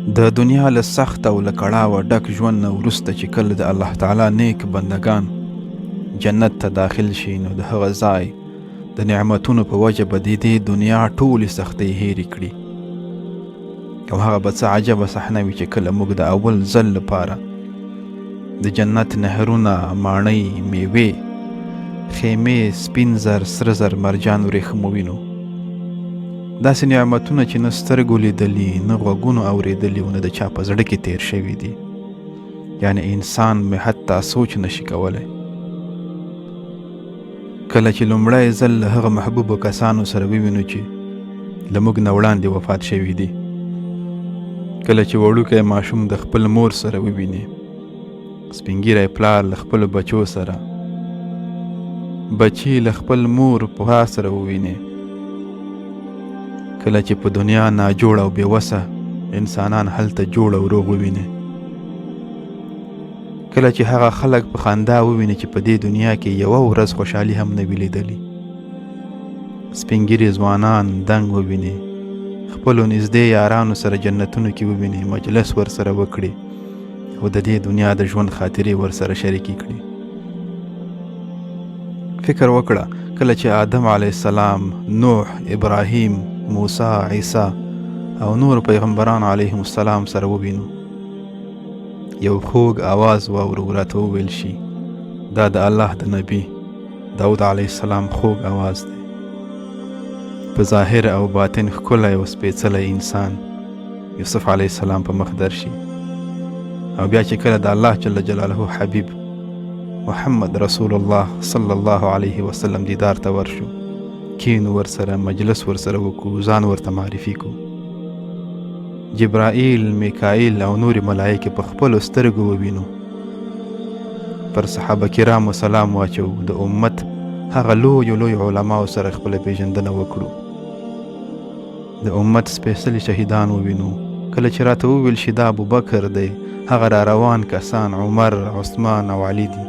د دنیا له سخت او له کړاوه ډک ژوند نه وروسته چې کله د الله تعالی نیک بندگان جنت ته داخل شي، نو د هغه ځای د نعمتونو په وجه به د دې دنیا ټولې سختۍ هېرې کړي. او هغه به څه عجبه صحنه وي چې کله موږ د اول ځل لپاره د جنت نهرونه، ماڼۍ، میوې، خیمې، سپین زر، سره زر، مرجان، ورېښم ووینو. داسې نعمتونه چې نه سترګو لیدلي، نه غوږونو اورېدلي او نه د چا په زړه کې تیر شوي دي. یعنې انسان مې حتی سوچ نشي کولی. کله چې لومړی ځل له هغه محبوبو کسانو سره ووینو چې له موږ نه وړاندې وفات شوي دي، کله چې وړوکی ماشوم د خپل مور سره وویني، سپین ږیری پلار له خپلو بچو سره، بچي له خپل مور پلار سره وویني، کله چې په دنیا ناجوړ او بېوسه انسانان هلته جوړ او روغ وویني، کله چې هغه خلک په خندا وویني چې په دې دنیا کې یوه ورځ خوشحالي هم نه وي لیدلي، سپین ږیري ځوانان دنګ وویني، خپلو نږدې یارانو سره جنتونو کې وویني، مجلس ورسره وکړي او د دې دنیا د ژوند خاطرې ورسره شریکې کړي. فکر وکړه کله چې آدم علیه السلام، نوح، ابراهیم، موسی، عیسی او نور پیغمبران علیهم السلام سره ووینو، یو خوږ آواز واورو، راته وویل شي دا د الله د نبی داود علیه السلام خوږ آواز دی. په ظاهر او باطن ښکلی او سپېڅلی انسان یوسف علیه السلام په مخ درشي، او بیا چې کله د الله جل جلاله حبیب محمد رسول الله صلی الله علیه وسلم دیدار ته ورشو، کینو ورسره، مجلس ورسره وکړو، ځان ورته معرفي کو. جبرائیل، میکائیل او نور ملائکې په خپلو سترګو ووینو. پر صحابه کرامو سلام واچو، د امت هغه لوی علماو سره خپله پیژندنه وکړو، د امت سپېڅلي شهیدان ووینو. کله چې راته وویل شي دا ابوبکر دی، هغه را روان کسان عمر، عثمان او علي دي.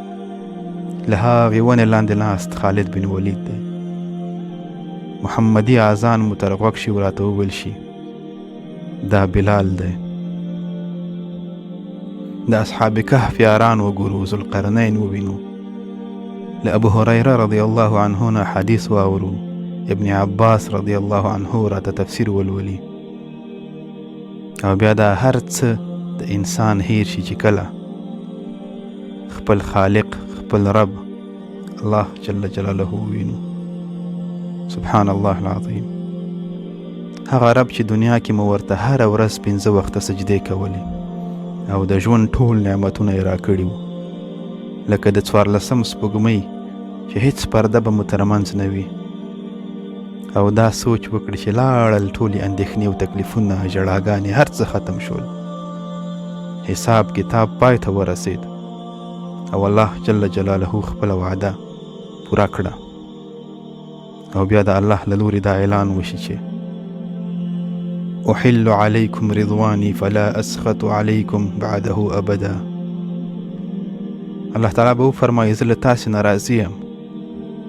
له هغې ونې لاندې ناست خالد بن ولید دی. محمدي اذان مو تر غوږ شي، راته وویل شي دا بلال دی. د اصحاب کهف یاران وګورو، ذوالقرنین ووینو. له ابو هریره رضی الله عنه نه حدیث واورو، ابن عباس رضی الله عنه راته تفسیر ولولي. او بیا دا هر څه د انسان هیر شي چې کله خپل خالق، خپل رب الله جل جلاله ووینو. سبحان الله العظیم. هغه رب چې دنیا کې مو ورته هره ورځ 5 وخته سجدې کولې او د ژوند ټول نعمتونه یې راکړي وو، لکه د 14 سپوږمۍ چې هیڅ پرده به مو ترمنځ نه وي. او دا سوچ وکړي چې لاړل ټولې اندېښنې او تکلیفونه، ژړاګانې، هر څه ختم شول، حساب کتاب پای ته ورسید او الله جل جلاله خپله وعده پوره کړه. او بیا د الله له لورې دا اعلان وشي چې احل علیکم رضوانی فلا اسخط علیکم بعده ابدا. الله تعالی به وفرمایي زه له تاسې نه راضي یم،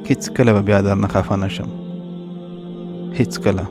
هیڅ کله به بیا درنه خفه نشم، هیڅ کله.